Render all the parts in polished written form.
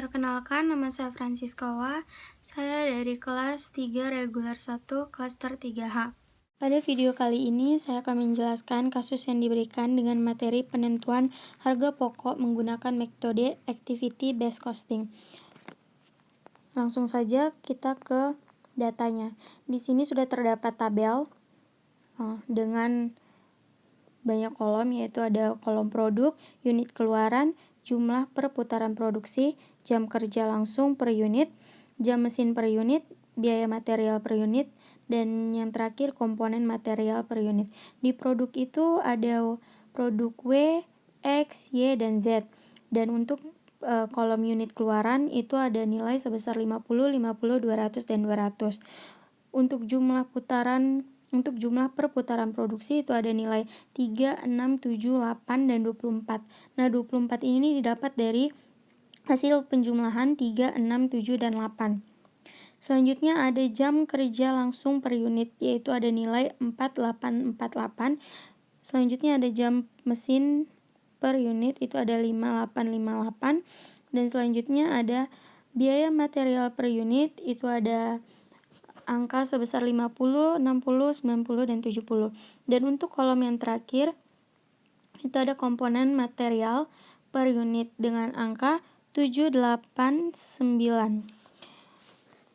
Perkenalkan, nama saya Franciscawa. Saya dari kelas 3 reguler 1, klaster 3H. Pada video kali ini, saya akan menjelaskan kasus yang diberikan dengan materi penentuan harga pokok menggunakan metode Activity Based Costing. Langsung saja kita ke datanya. Di sini sudah terdapat tabel dengan banyak kolom, yaitu ada kolom produk, unit keluaran, jumlah per putaran produksi, jam kerja langsung per unit, jam mesin per unit, biaya material per unit, dan yang terakhir komponen material per unit. Di produk itu ada produk W, X, Y, dan Z. Dan untuk kolom unit keluaran itu ada nilai sebesar 50, 50, 200, dan 200. Untuk jumlah per putaran produksi itu ada nilai 3, 6, 7, 8, dan 24. Nah, 24 ini didapat dari hasil penjumlahan 3, 6, 7, dan 8. Selanjutnya ada jam kerja langsung per unit, yaitu ada nilai 4848. Selanjutnya ada jam mesin per unit, itu ada 5858. Dan selanjutnya ada biaya material per unit, itu ada angka sebesar 50, 60, 90, dan 70. Dan untuk kolom yang terakhir, itu ada komponen material per unit dengan angka 7, 8, 9.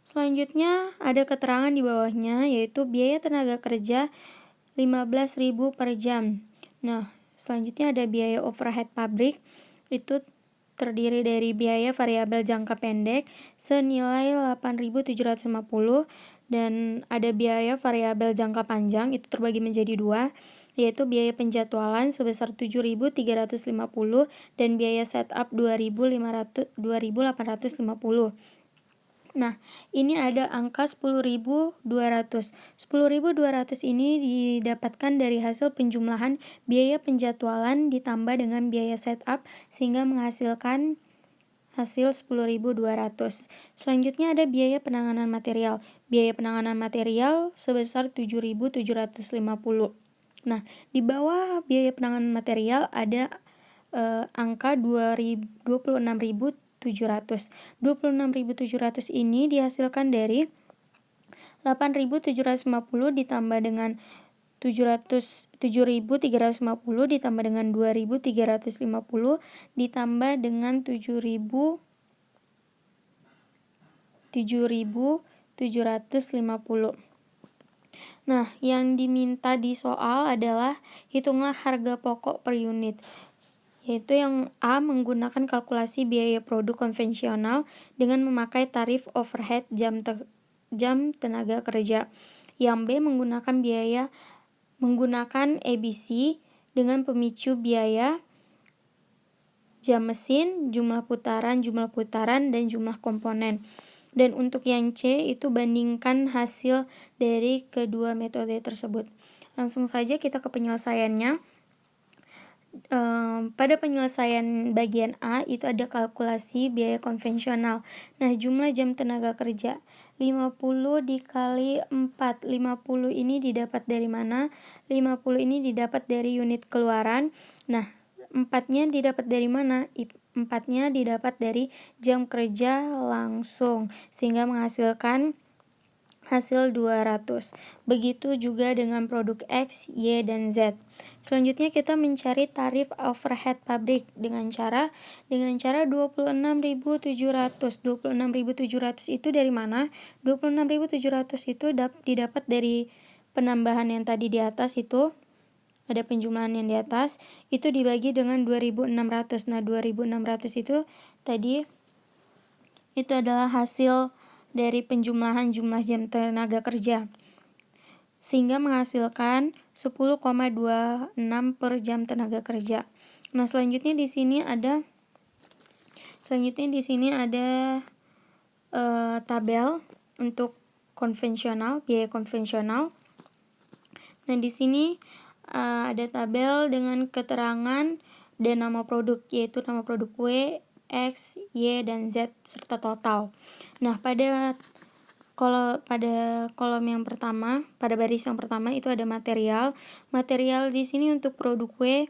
Selanjutnya ada keterangan di bawahnya, yaitu biaya tenaga kerja 15.000 per jam. Nah, selanjutnya ada biaya overhead pabrik, itu terdiri dari biaya variabel jangka pendek senilai 8.750 dan ada biaya variabel jangka panjang, itu terbagi menjadi dua, yaitu biaya penjadwalan sebesar 7.350 dan biaya setup 2.850. Nah, ini ada angka 10.200. 10.200 ini didapatkan dari hasil penjumlahan biaya penjadwalan ditambah dengan biaya setup sehingga menghasilkan hasil 10.200. Selanjutnya ada biaya penanganan material. Biaya penanganan material sebesar 7.750. Nah, di bawah biaya penanganan material ada angka 26.700. 26.700 ini dihasilkan dari 8.750 ditambah dengan 7.350 ditambah dengan 2.350 ditambah dengan 7.750. Nah, yang diminta di soal adalah hitunglah harga pokok per unit, yaitu yang A menggunakan kalkulasi biaya produk konvensional dengan memakai tarif overhead jam tenaga kerja. Yang B menggunakan ABC dengan pemicu biaya, jam mesin, jumlah putaran, dan jumlah komponen. Dan untuk yang C itu bandingkan hasil dari kedua metode tersebut. Langsung saja kita ke penyelesaiannya. Pada penyelesaian bagian A itu ada kalkulasi biaya konvensional. Nah, jumlah jam tenaga kerja 50 dikali 4. 50 ini didapat dari mana? 50 ini didapat dari unit keluaran. Nah, 4-nya didapat dari mana? 4-nya didapat dari jam kerja langsung sehingga menghasilkan hasil 200. Begitu juga dengan produk X, Y, dan Z. Selanjutnya kita mencari tarif overhead pabrik dengan cara 26.700. 26.700 itu dari mana? 26.700 itu didapat dari penambahan yang tadi di atas itu. Ada penjumlahan yang di atas, itu dibagi dengan 2.600. Nah, 2.600 itu tadi itu adalah hasil dari penjumlahan jumlah jam tenaga kerja sehingga menghasilkan 10,26 per jam tenaga kerja. Nah, selanjutnya di sini ada tabel untuk konvensional, biaya konvensional. Nah, di sini ada tabel dengan keterangan dan nama produk, yaitu nama produk W, X, Y, dan Z serta total. Nah, pada kolom yang pertama, pada baris yang pertama itu ada material. Material di sini untuk produk W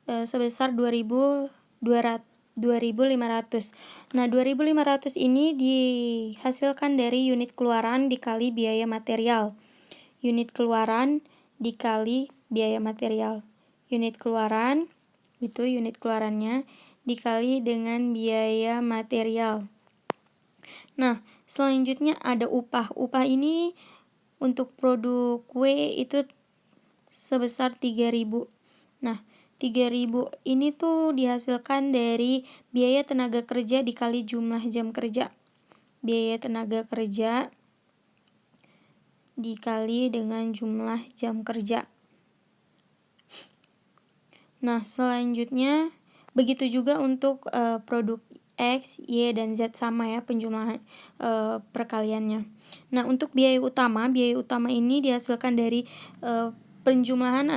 sebesar 2.200 2.500. Nah, 2.500 ini dihasilkan dari unit keluaran dikali biaya material. Unit keluaran dikali biaya material. Unit keluaran, itu unit keluarannya, dikali dengan biaya material. Nah, selanjutnya ada upah. Upah ini untuk produk kue itu sebesar 3.000. Nah, 3.000 ini tuh dihasilkan dari biaya tenaga kerja dikali jumlah jam kerja. Biaya tenaga kerja dikali dengan jumlah jam kerja. Nah, selanjutnya begitu juga untuk produk X, Y, dan Z sama ya penjumlahan perkaliannya. Nah, untuk biaya utama ini dihasilkan dari penjumlahan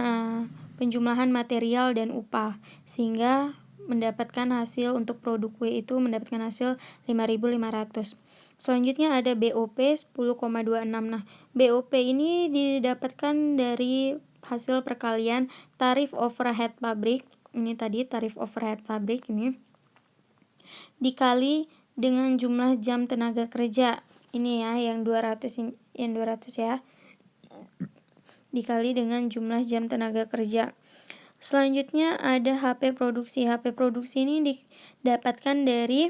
material dan upah, sehingga mendapatkan hasil untuk produk kue itu mendapatkan hasil 5.500. Selanjutnya ada BOP 10,26. Nah, BOP ini didapatkan dari hasil perkalian tarif overhead pabrik. Ini tadi tarif overhead pabrik ini dikali dengan jumlah jam tenaga kerja. Ini ya yang 200 ya. Dikali dengan jumlah jam tenaga kerja. Selanjutnya ada HP produksi. HP produksi ini didapatkan dari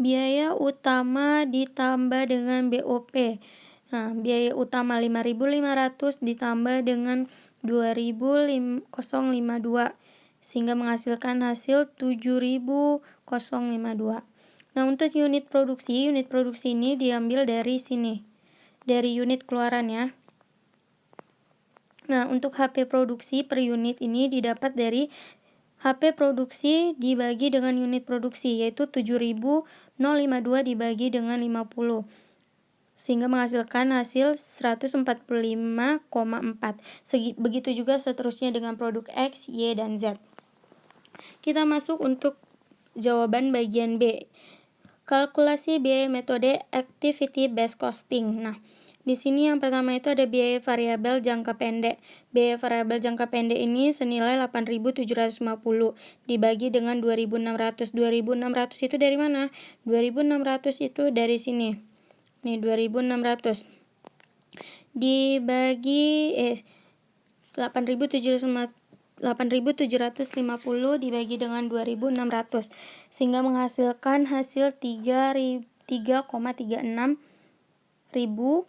biaya utama ditambah dengan BOP. Nah, biaya utama 5.500 ditambah dengan 2.052 sehingga menghasilkan hasil 7.052. Nah, untuk unit produksi ini diambil dari sini. Dari unit keluaran ya. Nah, untuk HP produksi per unit ini didapat dari HP produksi dibagi dengan unit produksi, yaitu 7.052 dibagi dengan 50, sehingga menghasilkan hasil 145,4. Begitu juga seterusnya dengan produk X, Y, dan Z. Kita masuk untuk jawaban bagian B. Kalkulasi biaya metode activity based costing. Nah, di sini yang pertama itu ada biaya variabel jangka pendek. Biaya variabel jangka pendek ini senilai 8.750 dibagi dengan 2.600. 2.600 itu dari mana? 2.600 itu dari sini. Nih 2.600. Dibagi 8.750 dibagi dengan 2.600 sehingga menghasilkan hasil 3,36 ribu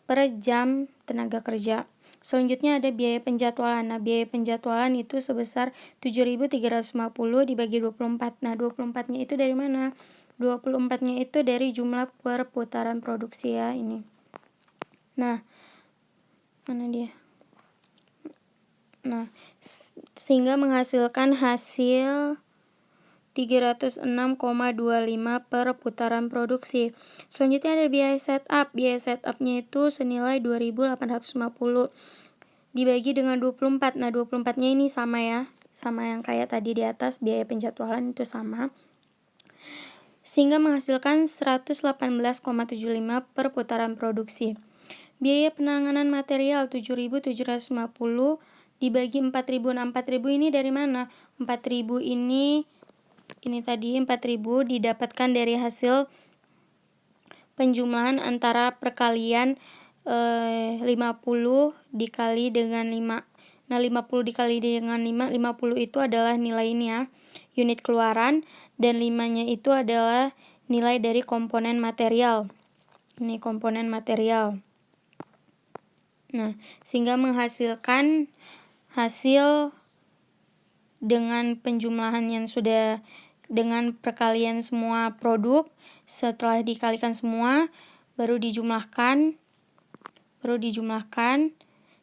per jam tenaga kerja. Selanjutnya ada biaya penjadwalan. Nah, biaya penjadwalan itu sebesar 7.350 dibagi 24. Nah, 24-nya itu dari mana? 24-nya itu dari jumlah perputaran produksi ya, ini. Nah, mana dia? Nah, sehingga menghasilkan hasil 306,25 per putaran produksi. Selanjutnya ada biaya setup. Biaya setupnya itu senilai 2.850 dibagi dengan 24. Nah, 24-nya ini sama ya. Sama yang kayak tadi di atas, biaya penjadwalan itu sama. Sehingga menghasilkan 118,75 per putaran produksi. Biaya penanganan material 7.750 dibagi 4.000. Nah, 4.000 ini dari mana? 4.000 ini tadi 4.000 didapatkan dari hasil penjumlahan antara perkalian 50 dikali dengan 5. Nah, 50 dikali dengan 5, 50 itu adalah nilai ini ya, unit keluaran, dan 5-nya itu adalah nilai dari komponen material. Ini komponen material. Nah, sehingga menghasilkan hasil dengan penjumlahan yang sudah dengan perkalian semua produk, setelah dikalikan semua baru dijumlahkan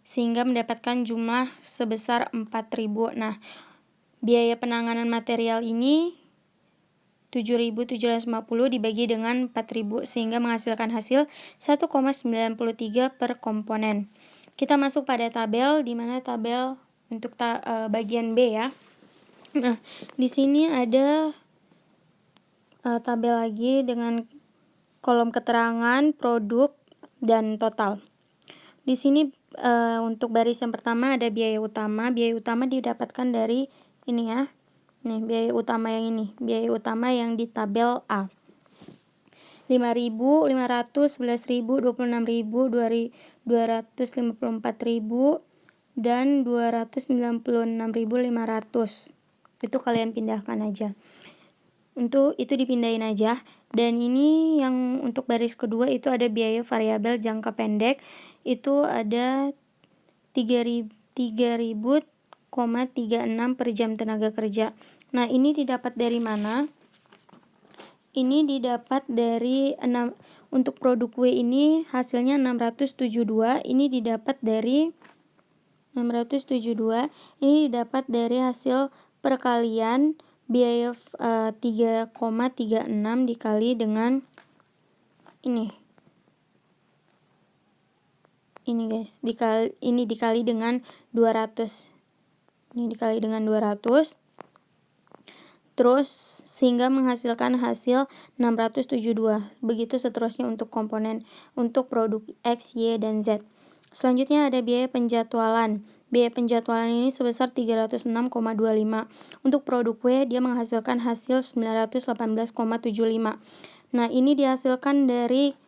sehingga mendapatkan jumlah sebesar 4.000. Nah, biaya penanganan material ini 7.750 dibagi dengan 4.000 sehingga menghasilkan hasil 1,93 per komponen. Kita masuk pada tabel, di mana tabel untuk bagian B ya. Nah, di sini ada tabel lagi dengan kolom keterangan, produk, dan total. Di sini untuk baris yang pertama ada biaya utama. Biaya utama didapatkan dari ini ya. Nih, biaya utama yang ini, biaya utama yang di tabel A. 5.000, 500, 11.000, 26.000, 254.000, dan 296.500. Itu kalian pindahkan aja. Untuk itu dipindahin aja. Dan ini yang untuk baris kedua itu ada biaya variabel jangka pendek. Itu ada 3.000,36 per jam tenaga kerja. Nah, ini didapat dari mana? Ini didapat dari untuk produk W ini hasilnya 672. Ini didapat dari 672. Ini didapat dari hasil perkalian biaya 3,36 dikali dengan ini. Ini guys, ini dikali dengan 200. Ini dikali dengan 200. Terus sehingga menghasilkan hasil 672. Begitu seterusnya untuk komponen untuk produk X, Y, dan Z. Selanjutnya ada biaya penjadwalan. Biaya penjadwalan ini sebesar 306,25. Untuk produk W dia menghasilkan hasil 918,75. Nah, ini dihasilkan dari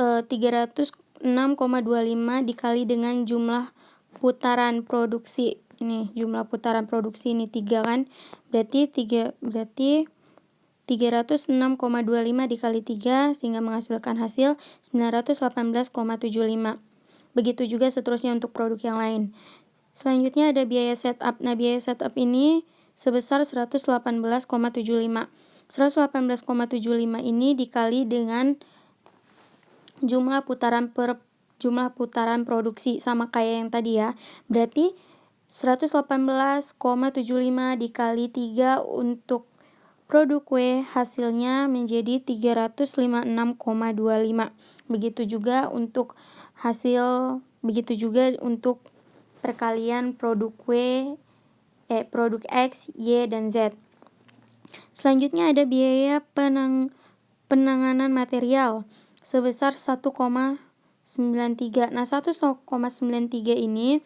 306,25 dikali dengan jumlah putaran produksi. Ini jumlah putaran produksi ini 3 kan? Berarti 306,25 dikali 3 sehingga menghasilkan hasil 918,75. Begitu juga seterusnya untuk produk yang lain. Selanjutnya ada biaya setup. Nah, biaya setup ini sebesar 118,75. 118,75 ini dikali dengan jumlah putaran produksi sama kayak yang tadi ya. Berarti 118,75 dikali 3 untuk produk W hasilnya menjadi 356,25. Begitu juga untuk perkalian produk produk X, Y, dan Z. Selanjutnya ada biaya penanganan material sebesar 1,93. Nah, 1,93 ini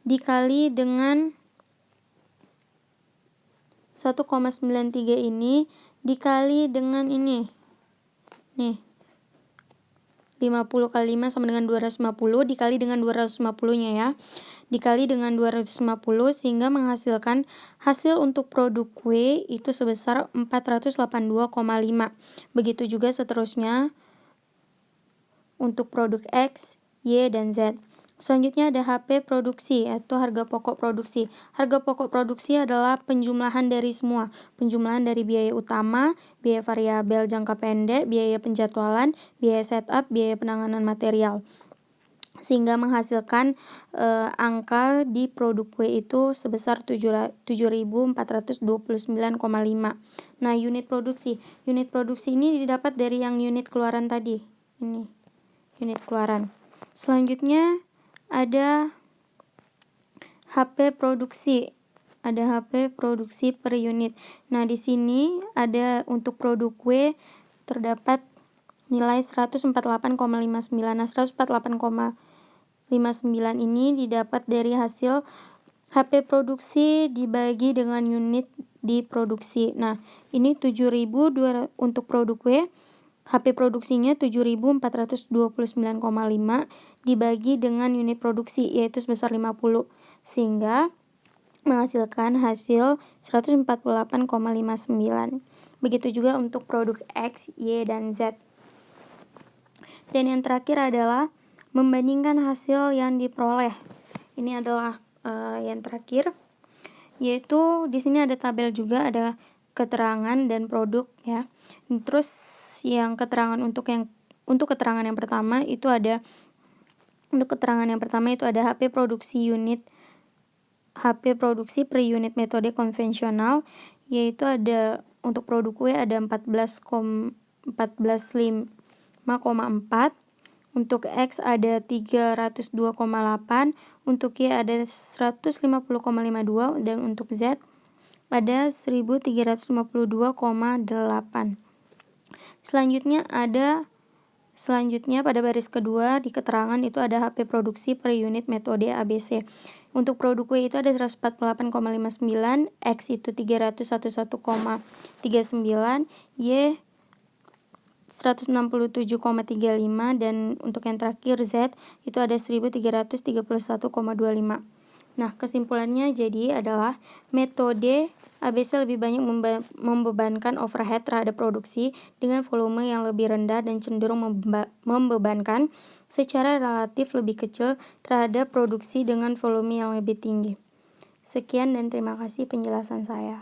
dikali dengan 1,93 ini dikali dengan ini. Nih. 50 kali 5 sama dengan 250 dikali dengan 250-nya ya. Dikali dengan 250 sehingga menghasilkan hasil untuk produk W itu sebesar 482,5. Begitu juga seterusnya untuk produk X, Y, dan Z. Selanjutnya ada HP produksi atau harga pokok produksi. Harga pokok produksi adalah penjumlahan dari semua. Penjumlahan dari biaya utama, biaya variabel jangka pendek, biaya penjadwalan, biaya setup, biaya penanganan material. Sehingga menghasilkan angka di produk W itu sebesar 7.429,5. Nah, unit produksi. Unit produksi ini didapat dari yang unit keluaran tadi. Ini unit keluaran. Selanjutnya ada HP produksi. Ada HP produksi per unit. Nah, di sini ada untuk produk W terdapat nilai 148,59. Nah, 148,59 ini didapat dari hasil HP produksi dibagi dengan unit diproduksi. Nah, ini 7.200 untuk produk W. HP produksinya 7.429,5 dibagi dengan unit produksi yaitu sebesar 50 sehingga menghasilkan hasil 148,59. Begitu juga untuk produk X, Y, dan Z. Dan yang terakhir adalah membandingkan hasil yang diperoleh. Ini adalah yang terakhir, yaitu di sini ada tabel juga, ada keterangan dan produk ya. Terus yang keterangan untuk keterangan yang pertama itu ada HP produksi per unit metode konvensional, yaitu ada untuk produk W ada 14,4, untuk X ada 302,8, untuk Y ada 150,52, dan untuk Z ada 1352,8. Selanjutnya pada baris kedua di keterangan itu ada HP produksi per unit metode ABC. Untuk produk W itu ada 148,59, X itu 311,39, Y 167,35, dan untuk yang terakhir Z itu ada 1331,25. Nah, kesimpulannya jadi adalah metode ABC lebih banyak membebankan overhead terhadap produksi dengan volume yang lebih rendah dan cenderung membebankan secara relatif lebih kecil terhadap produksi dengan volume yang lebih tinggi. Sekian dan terima kasih penjelasan saya.